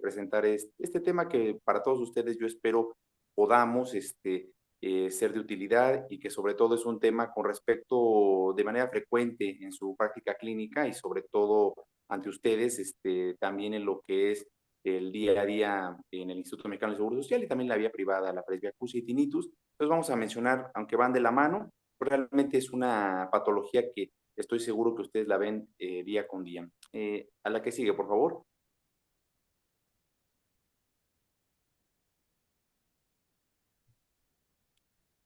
presentar este tema que para todos ustedes yo espero podamos ser de utilidad y que sobre todo es un tema con respecto de manera frecuente en su práctica clínica y sobre todo ante ustedes también en lo que es el día a día en el Instituto Mexicano del Seguro Social y también la vía privada, la presbiacusia y tinnitus. Entonces vamos a mencionar, aunque van de la mano, realmente es una patología que estoy seguro que ustedes la ven día con día. A la que sigue, por favor.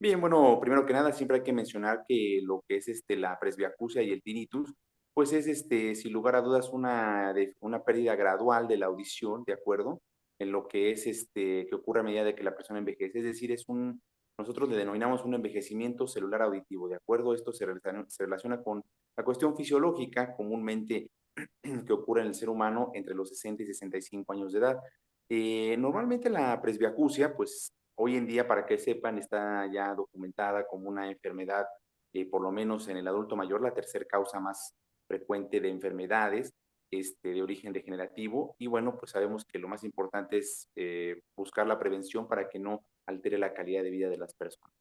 Bien, bueno, primero que nada, siempre hay que mencionar que lo que es la presbiacusia y el tinnitus, pues es sin lugar a dudas una pérdida gradual de la audición, ¿de acuerdo? En lo que es que ocurre a medida de que la persona envejece, es decir, nosotros le denominamos un envejecimiento celular auditivo, ¿de acuerdo? Esto se relaciona con la cuestión fisiológica comúnmente que ocurre en el ser humano entre los 60 y 65 años de edad. Normalmente la presbiacusia, pues hoy en día, para que sepan, está ya documentada como una enfermedad, por lo menos en el adulto mayor, la tercera causa más frecuente de enfermedades de origen degenerativo. Y bueno, pues sabemos que lo más importante es buscar la prevención para que no altere la calidad de vida de las personas.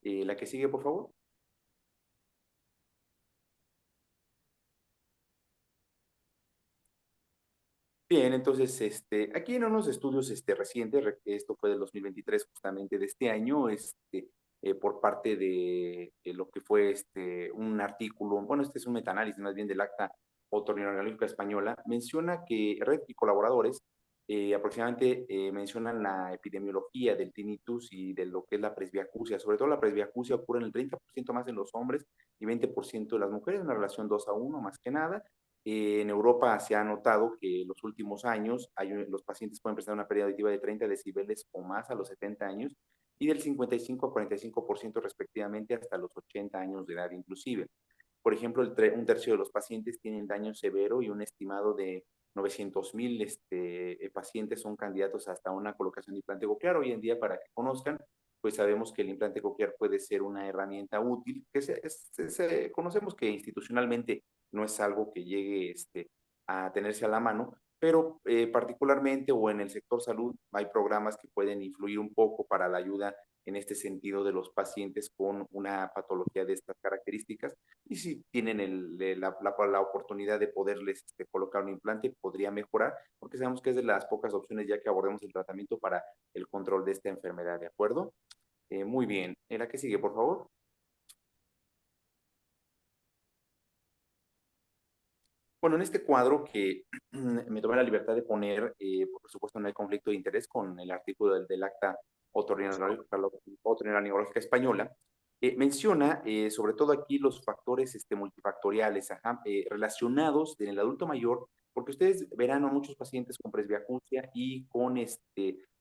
La que sigue, por favor. Bien, entonces, aquí en unos estudios recientes, esto fue del 2023, justamente de este año, por parte de lo que fue un artículo, bueno, este es un metaanálisis más bien del Acta Otorrinolaringológica Española, menciona que Red y colaboradores aproximadamente mencionan la epidemiología del tinnitus y de lo que es la presbiacusia. Sobre todo la presbiacusia ocurre en el 30% más en los hombres y 20% de las mujeres, una relación 2-1 más que nada. En Europa se ha notado que en los últimos años los pacientes pueden presentar una pérdida auditiva de 30 decibeles o más a los 70 años y del 55 a 45% respectivamente hasta los 80 años de edad inclusive. Por ejemplo, un tercio de los pacientes tienen daño severo y un estimado de 900,000 pacientes son candidatos hasta una colocación de implante coclear. Hoy en día, para que conozcan, pues sabemos que el implante coclear puede ser una herramienta útil, que conocemos que institucionalmente no es algo que llegue a tenerse a la mano, pero particularmente o en el sector salud hay programas que pueden influir un poco para la ayuda en este sentido de los pacientes con una patología de estas características y si tienen la oportunidad de poderles colocar un implante, podría mejorar, porque sabemos que es de las pocas opciones ya que abordemos el tratamiento para el control de esta enfermedad, ¿de acuerdo? Muy bien. ¿En la que sigue, por favor? Bueno, en este cuadro que me tomé la libertad de poner, por supuesto no hay conflicto de interés con el artículo del Acta Otorrinolaringológica Española, menciona sobre todo aquí los factores multifactoriales ajá, relacionados en el adulto mayor, porque ustedes verán a muchos pacientes con presbiacusia y con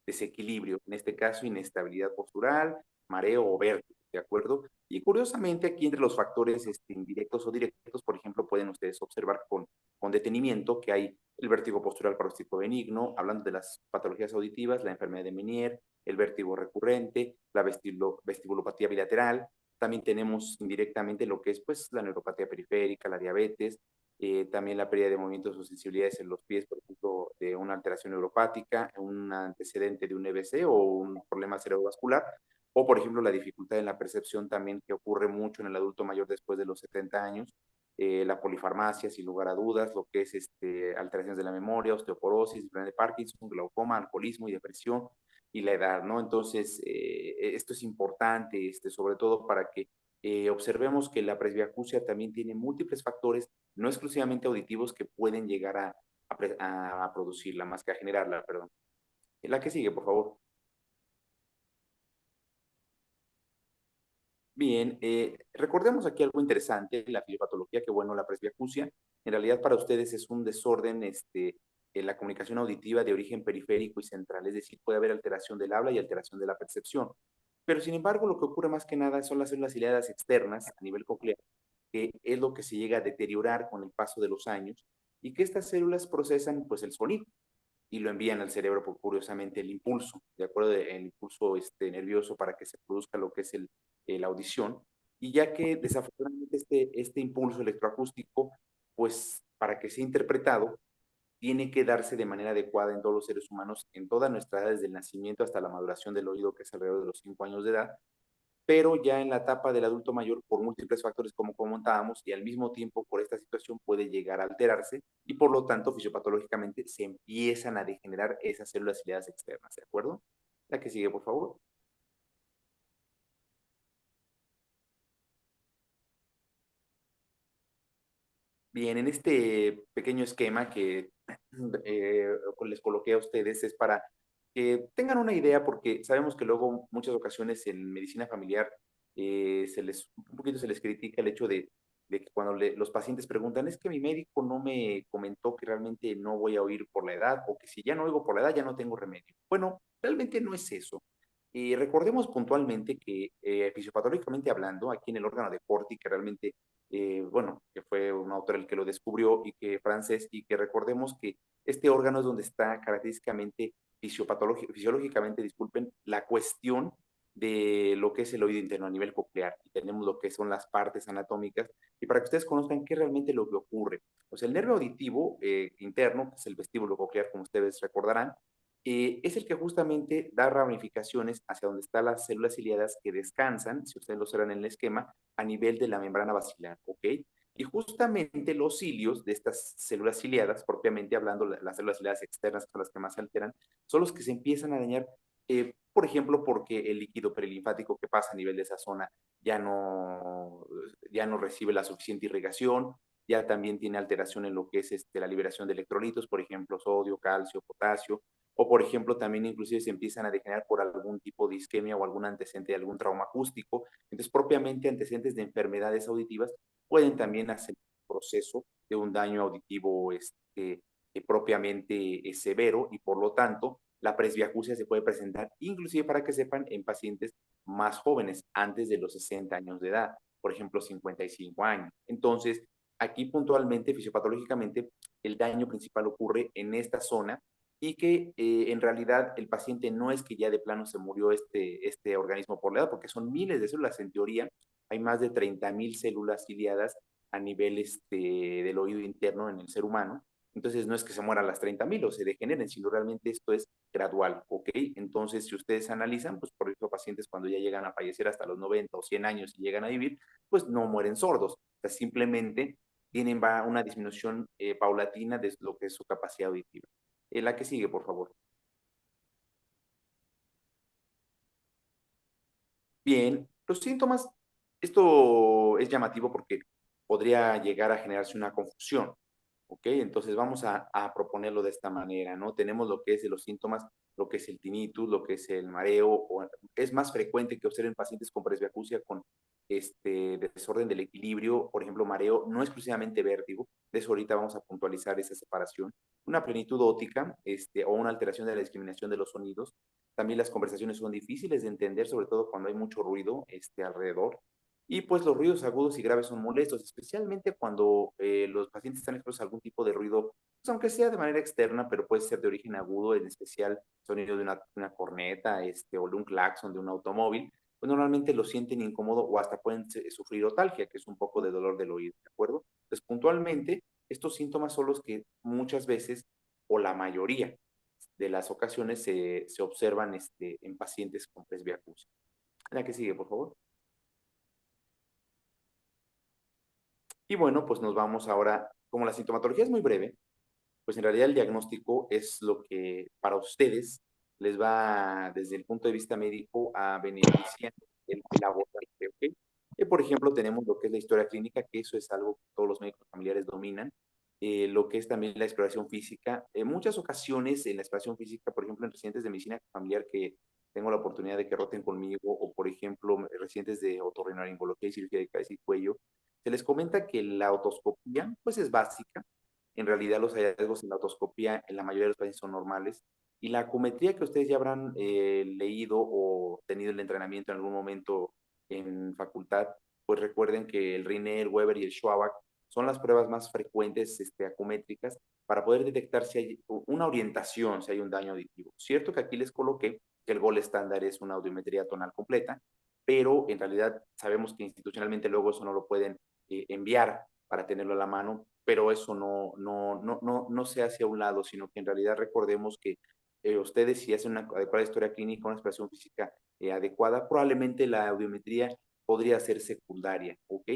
desequilibrio, en este caso inestabilidad postural, mareo o vértigo, ¿de acuerdo? Y curiosamente aquí entre los factores indirectos o directos, por ejemplo, pueden ustedes observar con detenimiento que hay el vértigo postural paróxico benigno, hablando de las patologías auditivas, la enfermedad de Meniere, el vértigo recurrente, la vestibulopatía bilateral. También tenemos indirectamente lo que es pues, la neuropatía periférica, la diabetes, también la pérdida de movimientos o sensibilidades en los pies, por ejemplo, de una alteración neuropática, un antecedente de un EBC o un problema cerebrovascular, o por ejemplo la dificultad en la percepción también que ocurre mucho en el adulto mayor después de los 70 años, la polifarmacia, sin lugar a dudas, lo que es alteraciones de la memoria, osteoporosis, enfermedad de Parkinson, glaucoma, alcoholismo y depresión, y la edad, ¿no? Entonces, esto es importante, sobre todo para que observemos que la presbiacusia también tiene múltiples factores, no exclusivamente auditivos, que pueden llegar a producirla, más que a generarla, perdón. La que sigue, por favor. Bien, recordemos aquí algo interesante, la fisiopatología, que bueno, la presbiacusia, en realidad para ustedes es un desorden en la comunicación auditiva de origen periférico y central, es decir, puede haber alteración del habla y alteración de la percepción. Pero sin embargo, lo que ocurre más que nada son las células ciliadas externas a nivel coclear, que es lo que se llega a deteriorar con el paso de los años y que estas células procesan pues el sonido y lo envían al cerebro por curiosamente el impulso, de acuerdo el impulso nervioso para que se produzca lo que es la audición. Y ya que desafortunadamente este impulso electroacústico, pues para que sea interpretado, tiene que darse de manera adecuada en todos los seres humanos, en toda nuestra edad, desde el nacimiento hasta la maduración del oído, que es alrededor de los 5 años de edad, pero ya en la etapa del adulto mayor, por múltiples factores como comentábamos, y al mismo tiempo por esta situación puede llegar a alterarse y por lo tanto fisiopatológicamente se empiezan a degenerar esas células ciliadas externas, ¿de acuerdo? La que sigue, por favor. Bien, en este pequeño esquema que les coloqué a ustedes es para que tengan una idea, porque sabemos que luego muchas ocasiones en medicina familiar un poquito se les critica el hecho de que cuando los pacientes preguntan, es que mi médico no me comentó que realmente no voy a oír por la edad, o que si ya no oigo por la edad ya no tengo remedio. Bueno, realmente no es eso. Y recordemos puntualmente que fisiopatológicamente hablando, aquí en el órgano de Corti, que realmente bueno, que fue un autor el que lo descubrió y que francés, y que recordemos que este órgano es donde está característicamente fisiológicamente, disculpen, la cuestión de lo que es el oído interno a nivel coclear. Y tenemos lo que son las partes anatómicas, y para que ustedes conozcan qué realmente lo que ocurre. O sea, el nervio auditivo interno, que es el vestíbulo coclear, como ustedes recordarán, es el que justamente da ramificaciones hacia donde están las células ciliadas que descansan, si ustedes lo observan en el esquema, a nivel de la membrana basilar, ¿ok? Y justamente los cilios de estas células ciliadas, propiamente hablando, las células ciliadas externas, que son las que más se alteran, son los que se empiezan a dañar, por ejemplo, porque el líquido perilinfático que pasa a nivel de esa zona ya no recibe la suficiente irrigación, ya también tiene alteración en lo que es la liberación de electrolitos, por ejemplo, sodio, calcio, potasio, o por ejemplo también inclusive se empiezan a degenerar por algún tipo de isquemia o algún antecedente de algún trauma acústico. Entonces, propiamente antecedentes de enfermedades auditivas pueden también hacer un proceso de un daño auditivo propiamente severo, y por lo tanto la presbiacusia se puede presentar inclusive, para que sepan, en pacientes más jóvenes, antes de los 60 años de edad, por ejemplo 55 años. Entonces, aquí puntualmente, fisiopatológicamente, el daño principal ocurre en esta zona, y que en realidad el paciente no es que ya de plano se murió este organismo por la edad, porque son miles de células. En teoría hay más de 30,000 células ciliadas a nivel del oído interno en el ser humano. Entonces no es que se mueran las 30,000 o se degeneren, sino realmente esto es gradual, ¿ok? Entonces, si ustedes analizan, pues por eso pacientes cuando ya llegan a fallecer hasta los 90 o 100 años y llegan a vivir, pues no mueren sordos. O sea, simplemente tienen una disminución paulatina de lo que es su capacidad auditiva. La que sigue, por favor. Bien, los síntomas, esto es llamativo porque podría llegar a generarse una confusión, ¿ok? Entonces vamos a proponerlo de esta manera, ¿no? Tenemos lo que es de los síntomas, lo que es el tinnitus, lo que es el mareo, o es más frecuente que observen pacientes con presbiacusia con desorden del equilibrio, por ejemplo, mareo, no exclusivamente vértigo, de eso ahorita vamos a puntualizar esa separación, una plenitud óptica, o una alteración de la discriminación de los sonidos. También las conversaciones son difíciles de entender, sobre todo cuando hay mucho ruido alrededor. Y pues los ruidos agudos y graves son molestos, especialmente cuando los pacientes están expuestos a algún tipo de ruido, pues aunque sea de manera externa, pero puede ser de origen agudo, en especial sonido de una corneta o de un claxon de un automóvil, pues normalmente lo sienten incómodo o hasta pueden sufrir otalgia, que es un poco de dolor del oído, ¿de acuerdo? Entonces, puntualmente, estos síntomas son los que muchas veces, o la mayoría de las ocasiones, se observan en pacientes con presbiacusia. La que sigue, por favor. Y bueno, pues nos vamos ahora, como la sintomatología es muy breve, pues en realidad el diagnóstico es lo que para ustedes les va, desde el punto de vista médico, a beneficiar el abordaje, ¿ok? Por ejemplo, tenemos lo que es la historia clínica, que eso es algo que todos los médicos familiares dominan. Lo que es también la exploración física. En muchas ocasiones, en la exploración física, por ejemplo, en residentes de medicina familiar que tengo la oportunidad de que roten conmigo, o por ejemplo, residentes de otorrinolaringología y cirugía de cabeza y cuello, se les comenta que la otoscopía, pues es básica. En realidad los hallazgos en la otoscopía en la mayoría de los pacientes son normales, y la acumetría, que ustedes ya habrán leído o tenido el entrenamiento en algún momento en facultad, pues recuerden que el Rinne, el Weber y el Schwabach son las pruebas más frecuentes acumétricas para poder detectar si hay una orientación, si hay un daño auditivo. Cierto que aquí les coloqué que el gol estándar es una audiometría tonal completa, pero en realidad sabemos que institucionalmente luego eso no lo pueden enviar para tenerlo a la mano, pero eso no se hace a un lado, sino que en realidad recordemos que ustedes si hacen una adecuada historia clínica, una exploración física adecuada, probablemente la audiometría podría ser secundaria, ¿ok?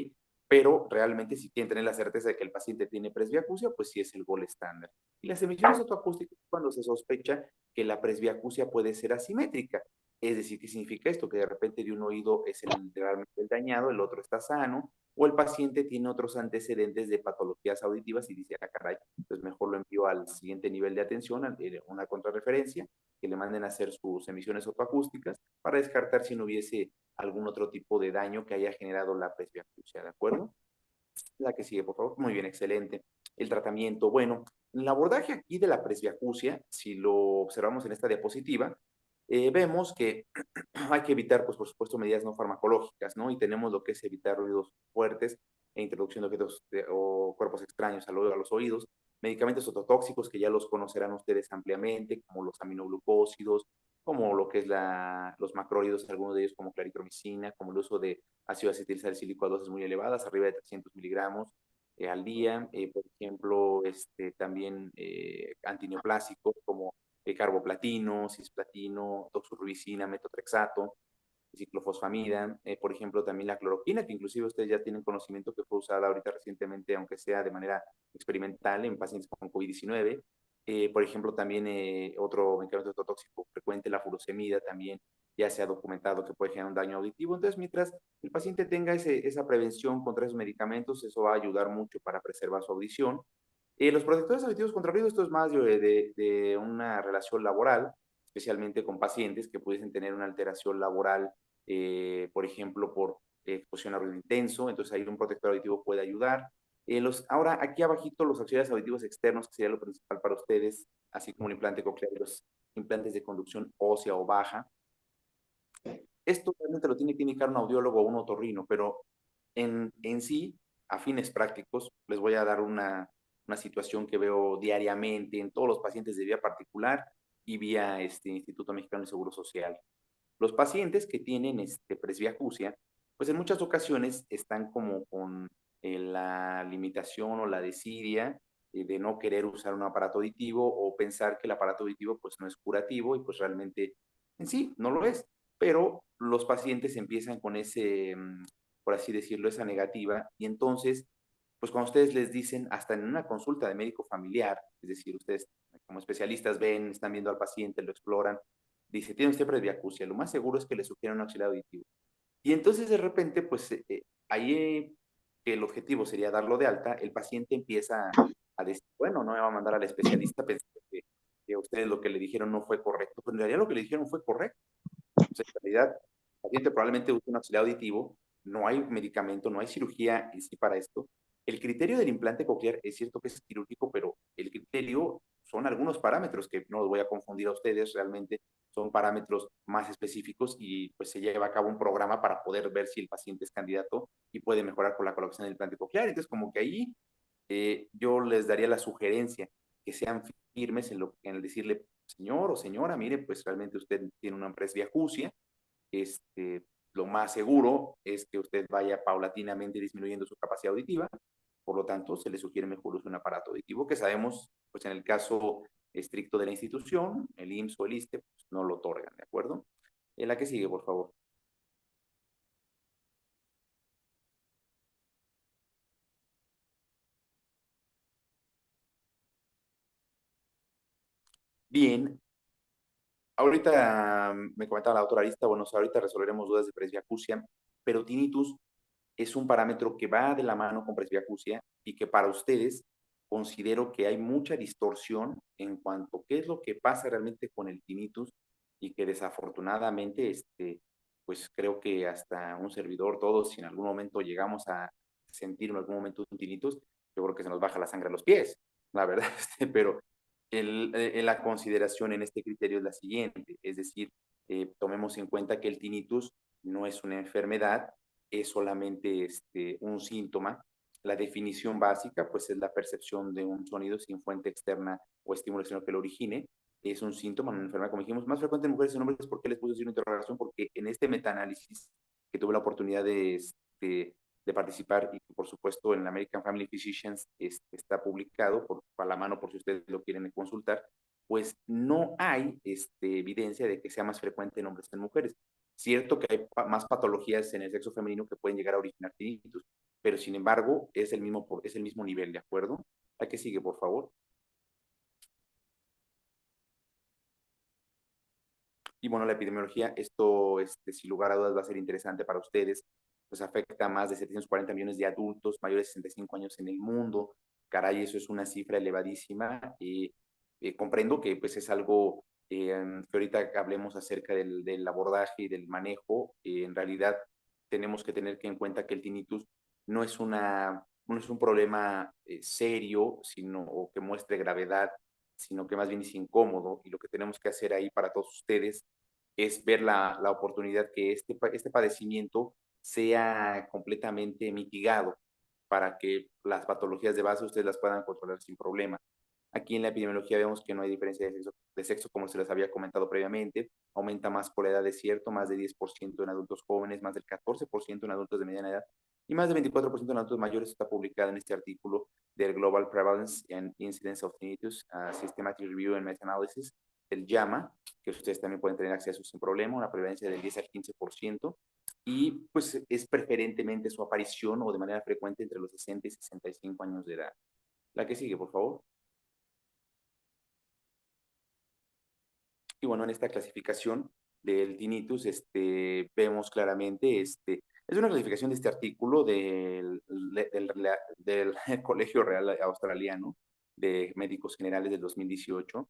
Pero realmente si quieren tener la certeza de que el paciente tiene presbiacusia, pues sí es el gol estándar. Y las emisiones otoacústicas cuando se sospecha que la presbiacusia puede ser asimétrica. Es decir, ¿qué significa esto? Que de repente de un oído es realmente el dañado, el otro está sano, o el paciente tiene otros antecedentes de patologías auditivas y dice, ah, caray, pues mejor lo envío al siguiente nivel de atención, a una contrarreferencia, que le manden a hacer sus emisiones otoacústicas para descartar si no hubiese algún otro tipo de daño que haya generado la presbiacusia, ¿de acuerdo? La que sigue, por favor. Muy bien, excelente. El tratamiento, bueno, el abordaje aquí de la presbiacusia, si lo observamos en esta diapositiva, vemos que hay que evitar, pues por supuesto, medidas no farmacológicas, ¿no? Y tenemos lo que es evitar ruidos fuertes e introducción de objetos o cuerpos extraños a los oídos, medicamentos ototóxicos que ya los conocerán ustedes ampliamente, como los aminoglucósidos, como lo que es los macrólidos, algunos de ellos como claritromicina, como el uso de ácido acetil salicílico a dosis muy elevadas, arriba de 300 miligramos al día, por ejemplo, también antineoplásicos como carboplatino, cisplatino, doxorubicina, metotrexato, ciclofosfamida, por ejemplo, también la cloroquina, que inclusive ustedes ya tienen conocimiento que fue usada ahorita recientemente, aunque sea de manera experimental en pacientes con COVID-19. Por ejemplo, también otro medicamento tóxico frecuente, la furosemida, también ya se ha documentado que puede generar un daño auditivo. Entonces, mientras el paciente tenga esa prevención contra esos medicamentos, eso va a ayudar mucho para preservar su audición. Los protectores auditivos contra ruido, esto es más de una relación laboral, especialmente con pacientes que pudiesen tener una alteración laboral, por ejemplo, por exposición a ruido intenso, entonces ahí un protector auditivo puede ayudar. Ahora, aquí abajito, los auxiliares auditivos externos, que sería lo principal para ustedes, así como el implante coclear y los implantes de conducción ósea o baja. Esto realmente lo tiene que indicar un audiólogo o un otorrino, pero en sí, a fines prácticos, les voy a dar una situación que veo diariamente en todos los pacientes de vía particular y vía Instituto Mexicano de Seguro Social. Los pacientes que tienen presbiacusia, pues en muchas ocasiones están como con la limitación o la desidia de no querer usar un aparato auditivo o pensar que el aparato auditivo pues no es curativo y pues realmente en sí no lo es. Pero los pacientes empiezan con por así decirlo, esa negativa y entonces pues cuando ustedes les dicen, hasta en una consulta de médico familiar, es decir, ustedes como especialistas ven, están viendo al paciente, lo exploran, dice, tiene usted presbiacusia, lo más seguro es que le sugiera un auxiliar auditivo. Y entonces de repente, pues ahí que el objetivo sería darlo de alta, el paciente empieza a decir, bueno, no me va a mandar al especialista pensando que ustedes lo que le dijeron no fue correcto, pero en realidad lo que le dijeron fue correcto. O sea, en realidad, el paciente probablemente use un auxiliar auditivo, no hay medicamento, no hay cirugía en sí para esto. El criterio del implante coclear es cierto que es quirúrgico, pero el criterio son algunos parámetros que no los voy a confundir a ustedes, realmente son parámetros más específicos y pues se lleva a cabo un programa para poder ver si el paciente es candidato y puede mejorar con la colocación del implante coclear. Entonces, como que ahí yo les daría la sugerencia que sean firmes en el decirle, señor o señora, mire, pues realmente usted tiene una presbiacusia, lo más seguro es que usted vaya paulatinamente disminuyendo su capacidad auditiva, por lo tanto, se le sugiere mejor uso de un aparato auditivo que sabemos, pues en el caso estricto de la institución, el IMSS o el ISSSTE, pues, no lo otorgan, ¿de acuerdo? La que sigue, por favor. Bien, ahorita me comentaba la doctora Arista, bueno, ahorita resolveremos dudas de presbiacusia, pero tinnitus es un parámetro que va de la mano con presbiacusia y que para ustedes considero que hay mucha distorsión en cuanto a qué es lo que pasa realmente con el tinnitus y que desafortunadamente, pues creo que hasta un servidor, todos, si en algún momento llegamos a sentir en algún momento un tinnitus, yo creo que se nos baja la sangre a los pies, la verdad, pero la consideración en este criterio es la siguiente, es decir, tomemos en cuenta que el tinnitus no es una enfermedad, es solamente un síntoma. La definición básica, pues, es la percepción de un sonido sin fuente externa o estímulo externo que lo origine. Es un síntoma, una enfermedad, como dijimos, más frecuente en mujeres y en hombres. ¿Por qué les puse una interrogación? Porque en este metaanálisis que tuve la oportunidad de participar y que por supuesto en la American Family Physicians está publicado a la mano por si ustedes lo quieren consultar, pues no hay evidencia de que sea más frecuente en hombres que en mujeres. Cierto que hay más patologías en el sexo femenino que pueden llegar a originar tinnitus, pero sin embargo es el mismo nivel, ¿de acuerdo? ¿A qué sigue, por favor? Y bueno, la epidemiología, esto sin lugar a dudas va a ser interesante para ustedes, pues afecta a más de 740 millones de adultos mayores de 65 años en el mundo. Caray, eso es una cifra elevadísima. Y comprendo que pues es algo que ahorita hablemos acerca del abordaje y del manejo. En realidad tenemos que tener que en cuenta que el tinnitus no es un problema serio, sino o que muestre gravedad, sino que más bien es incómodo, y lo que tenemos que hacer ahí para todos ustedes es ver la oportunidad que este padecimiento sea completamente mitigado para que las patologías de base ustedes las puedan controlar sin problema. Aquí en la epidemiología vemos que no hay diferencia de sexo, como se les había comentado previamente. Aumenta más por edad, es cierto, más de 10% en adultos jóvenes, más del 14% en adultos de mediana edad y más del 24% en adultos mayores. Está publicado en este artículo del Global Prevalence and Incidence of Tinnitus Systematic Review and Meta-Analysis, el JAMA, que ustedes también pueden tener acceso sin problema, una prevalencia del 10 al 15%, y pues es preferentemente su aparición o de manera frecuente entre los 60 y 65 años de edad. La que sigue, por favor. Y bueno, en esta clasificación del tinnitus, vemos claramente, es una clasificación de este artículo del Colegio Real Australiano de Médicos Generales del 2018.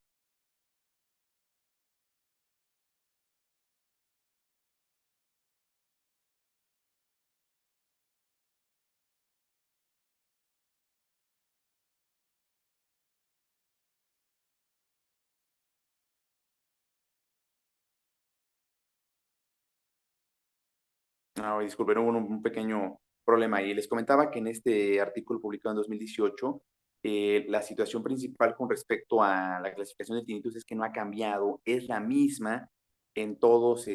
No, disculpen, hubo un pequeño problema ahí. Les comentaba que en este artículo publicado en 2018, la situación principal con respecto a la clasificación del tinnitus es que no ha cambiado, es la misma en todos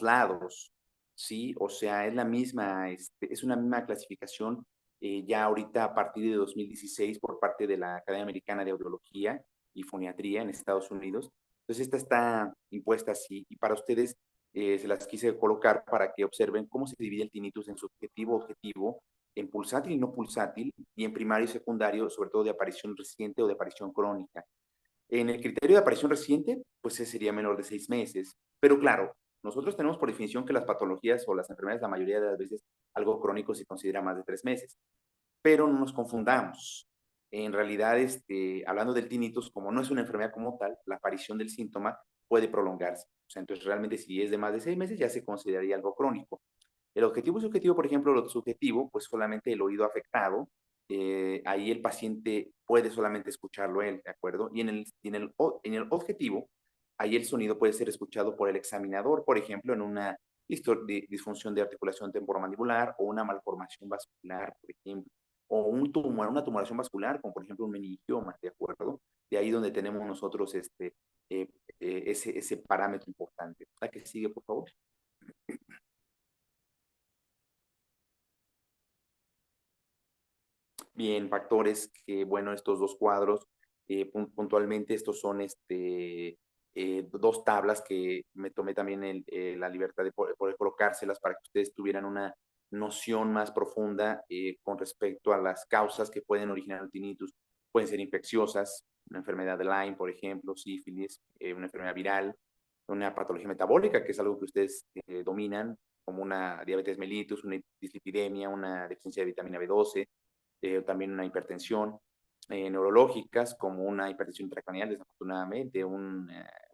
lados, ¿sí? O sea, es la misma, es una misma clasificación ya ahorita a partir de 2016 por parte de la Academia Americana de Audiología y Foniatría en Estados Unidos. Entonces, esta está impuesta así. Y para ustedes, se las quise colocar para que observen cómo se divide el tinnitus en subjetivo, objetivo, en pulsátil y no pulsátil, y en primario y secundario, sobre todo de aparición reciente o de aparición crónica. En el criterio de aparición reciente, pues ese sería menor de 6 meses. Pero claro, nosotros tenemos por definición que las patologías o las enfermedades, la mayoría de las veces, algo crónico se considera más de 3 meses. Pero no nos confundamos. En realidad, hablando del tinnitus, como no es una enfermedad como tal, la aparición del síntoma puede prolongarse. O sea, entonces realmente si es de más de 6 meses ya se consideraría algo crónico. El objetivo subjetivo, por ejemplo, lo subjetivo, pues solamente el oído afectado, ahí el paciente puede solamente escucharlo él, ¿de acuerdo? Y en el objetivo, ahí el sonido puede ser escuchado por el examinador, por ejemplo, en una disfunción de articulación temporomandibular o una malformación vascular, por ejemplo, o una tumoración vascular, como por ejemplo un meningioma, ¿de acuerdo? De ahí donde tenemos nosotros ese parámetro importante. La que sigue, por favor. Bien, factores que, bueno, estos dos cuadros, puntualmente estos son dos tablas que me tomé también la libertad de poder colocárselas para que ustedes tuvieran una noción más profunda con respecto a las causas que pueden originar el tinnitus. Pueden ser infecciosas, una enfermedad de Lyme, por ejemplo, sífilis, una enfermedad viral, una patología metabólica, que es algo que ustedes dominan, como una diabetes mellitus, una dislipidemia, una deficiencia de vitamina B12, también una hipertensión, neurológicas como una hipertensión intracraneal, desafortunadamente, un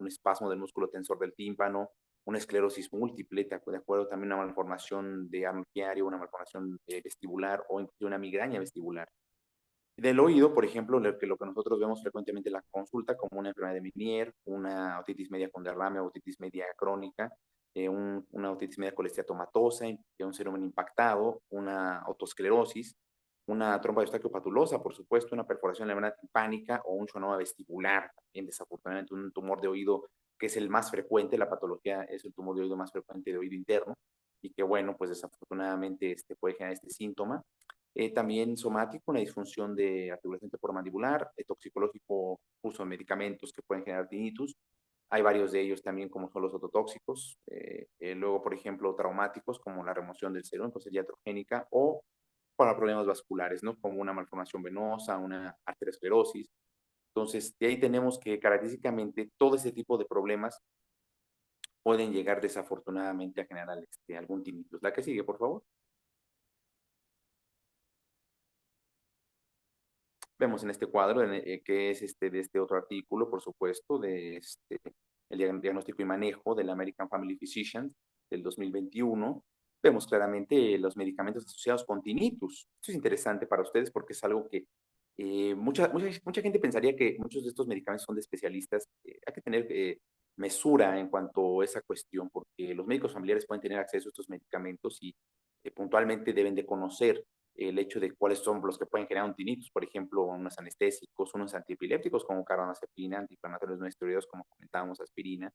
espasmo del músculo tensor del tímpano, una esclerosis múltiple, de acuerdo, también una malformación de arno diario, una malformación vestibular o incluso una migraña vestibular. Del oído, por ejemplo, lo que nosotros vemos frecuentemente en la consulta como una enfermedad de Meniere, una otitis media con derrame, otitis media crónica, una otitis media con esteatomatosa, un cerebro impactado, una otosclerosis, una trompa de Eustaquio patulosa, por supuesto, una perforación de la membrana timpánica o un schwannoma vestibular, también desafortunadamente un tumor de oído que es el más frecuente, la patología es el tumor de oído más frecuente de oído interno. y que, bueno, pues desafortunadamente puede generar este síntoma. También somático, una disfunción de articulación temporomandibular, toxicológico, uso de medicamentos que pueden generar tinnitus. Hay varios de ellos también, como son los ototóxicos. Luego, por ejemplo, traumáticos, como la remoción del cerebro, entonces iatrogénica, o para problemas vasculares, ¿no? Como una malformación venosa, una arteriosclerosis. Entonces, de ahí tenemos que característicamente todo ese tipo de problemas pueden llegar desafortunadamente a generar algún tinnitus. La que sigue, por favor. Vemos en este cuadro, que es de este otro artículo, por supuesto, de el diagnóstico y manejo del American Family Physician del 2021. Vemos claramente los medicamentos asociados con tinnitus. Esto es interesante para ustedes porque es algo que mucha gente pensaría que muchos de estos medicamentos son de especialistas. Hay que tener mesura en cuanto a esa cuestión, porque los médicos familiares pueden tener acceso a estos medicamentos y puntualmente deben de conocer el hecho de cuáles son los que pueden generar un tinnitus, por ejemplo, unos anestésicos, unos antiepilépticos como carbamazepina, antiinflamatorios no esteroideos como comentábamos, aspirina,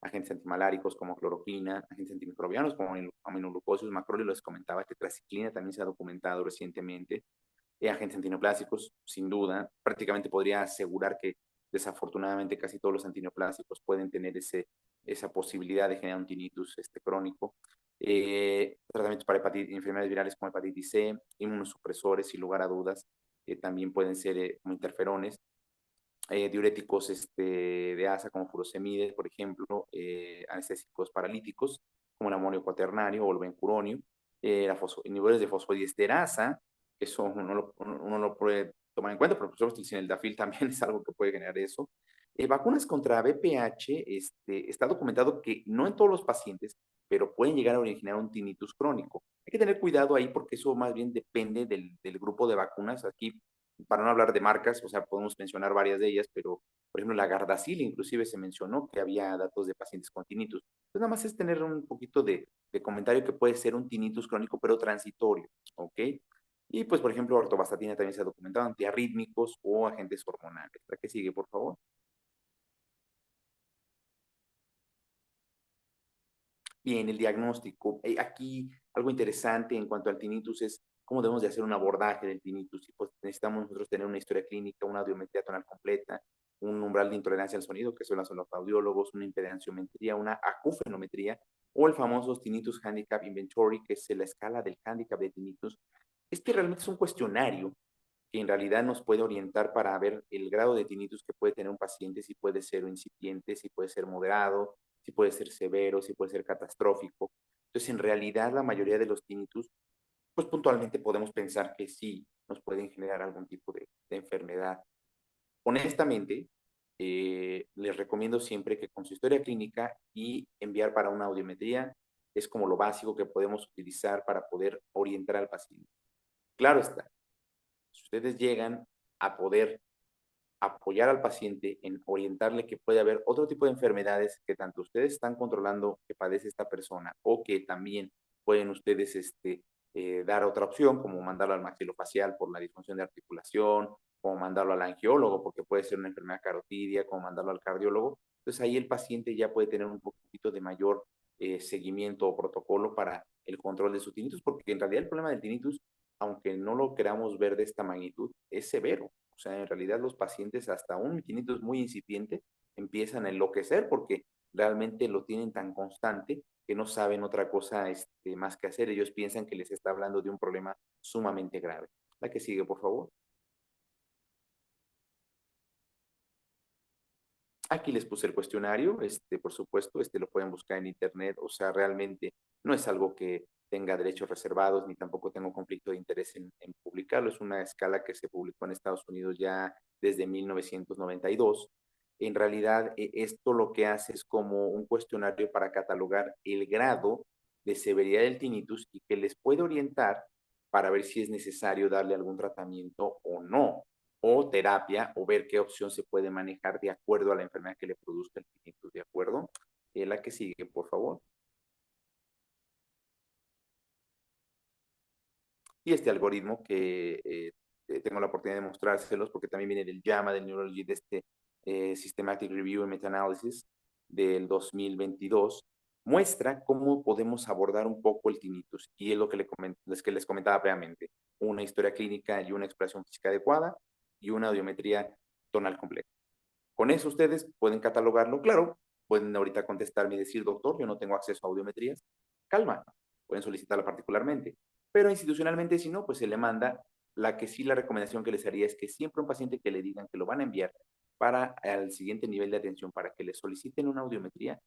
agentes antimaláricos como cloroquina, agentes antimicrobianos como aminoglucósidos, macrolio, les comentaba, tetraciclina también se ha documentado recientemente, agentes antineoplásicos, sin duda, prácticamente podría asegurar que desafortunadamente casi todos los antineoplásicos pueden tener esa posibilidad de generar un tinnitus crónico. Tratamientos para enfermedades virales como hepatitis C, inmunosupresores, sin lugar a dudas, también pueden ser como interferones. Diuréticos de asa como furosemide, por ejemplo, anestésicos paralíticos como el amonio cuaternario o el bencuronio, inhibidores de fosfodiesterasa, que eso uno lo puede tomar en cuenta, pero por supuesto el sildenafil también es algo que puede generar eso. Vacunas contra VPH, está documentado que no en todos los pacientes, pero pueden llegar a originar un tinnitus crónico. Hay que tener cuidado ahí porque eso más bien depende del grupo de vacunas. Aquí, para no hablar de marcas, o sea, podemos mencionar varias de ellas, pero por ejemplo la Gardasil inclusive se mencionó que había datos de pacientes con tinnitus. Entonces nada más es tener un poquito de comentario que puede ser un tinnitus crónico, pero transitorio, ¿ok? Y pues por ejemplo ortovastatina también se ha documentado, antiarrítmicos o agentes hormonales. ¿La que sigue, por favor? Bien, el diagnóstico. Aquí algo interesante en cuanto al tinnitus es cómo debemos de hacer un abordaje del tinnitus. Y pues necesitamos nosotros tener una historia clínica, una audiometría tonal completa, un umbral de intolerancia al sonido, que son los audiólogos, una impedanciometría, una acufenometría, o el famoso Tinnitus Handicap Inventory, que es la escala del handicap de tinnitus. Este realmente es un cuestionario que en realidad nos puede orientar para ver el grado de tinnitus que puede tener un paciente, si puede ser incipiente, si puede ser moderado, si puede ser severo, si puede ser catastrófico. Entonces, en realidad, la mayoría de los tinnitus, pues puntualmente podemos pensar que sí nos pueden generar algún tipo de enfermedad. Honestamente, les recomiendo siempre que con su historia clínica y enviar para una audiometría es como lo básico que podemos utilizar para poder orientar al paciente. Claro está, si ustedes llegan a poder apoyar al paciente en orientarle que puede haber otro tipo de enfermedades que tanto ustedes están controlando que padece esta persona o que también pueden ustedes dar otra opción, como mandarlo al maxilofacial por la disfunción de articulación, como mandarlo al angiólogo porque puede ser una enfermedad carotidia, como mandarlo al cardiólogo. Entonces ahí el paciente ya puede tener un poquito de mayor seguimiento o protocolo para el control de su tinnitus, porque en realidad el problema del tinnitus, aunque no lo queramos ver de esta magnitud, es severo. O sea, en realidad los pacientes hasta un tinnitus muy incipiente empiezan a enloquecer porque realmente lo tienen tan constante que no saben otra cosa más que hacer. Ellos piensan que les está hablando de un problema sumamente grave. La que sigue, por favor. Aquí les puse el cuestionario, por supuesto, lo pueden buscar en internet, o sea, realmente no es algo que tenga derechos reservados, ni tampoco tengo conflicto de interés en publicarlo, es una escala que se publicó en Estados Unidos ya desde 1992. En realidad, esto lo que hace es como un cuestionario para catalogar el grado de severidad del tinnitus y que les puede orientar para ver si es necesario darle algún tratamiento o no o terapia o ver qué opción se puede manejar de acuerdo a la enfermedad que le produzca el tinnitus, ¿de acuerdo? La que sigue, por favor. Y este algoritmo que tengo la oportunidad de mostrárselos porque también viene del JAMA, del Neurology, de Systematic Review and Meta-Analysis del 2022. muestra cómo podemos abordar un poco el tinnitus. Y es lo que, les comentaba previamente. Una historia clínica y una exploración física adecuada y una audiometría tonal completa. Con eso ustedes pueden catalogarlo. Claro, pueden ahorita contestarme y decir, doctor, yo no tengo acceso a audiometrías. Calma, pueden solicitarla particularmente. Pero institucionalmente, si no, pues se le manda. La que sí, la recomendación que les haría es que siempre un paciente que le digan que lo van a enviar para al siguiente nivel de atención, para que le soliciten una audiometría,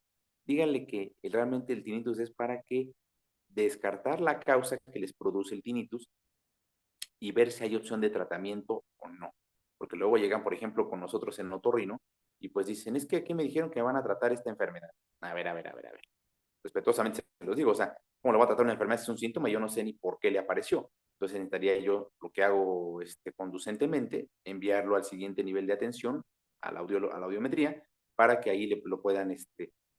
díganle que realmente el tinnitus es para que descartar la causa que les produce el tinnitus y ver si hay opción de tratamiento o no. Porque luego llegan, por ejemplo, con nosotros en otorrino y pues dicen, es que aquí me dijeron que van a tratar esta enfermedad. A ver. Respetuosamente se los digo, o sea, ¿cómo lo va a tratar una enfermedad si es un síntoma? Yo no sé ni por qué le apareció. Entonces necesitaría yo, lo que hago conducentemente, enviarlo al siguiente nivel de atención, a la audiometría, para que ahí lo puedan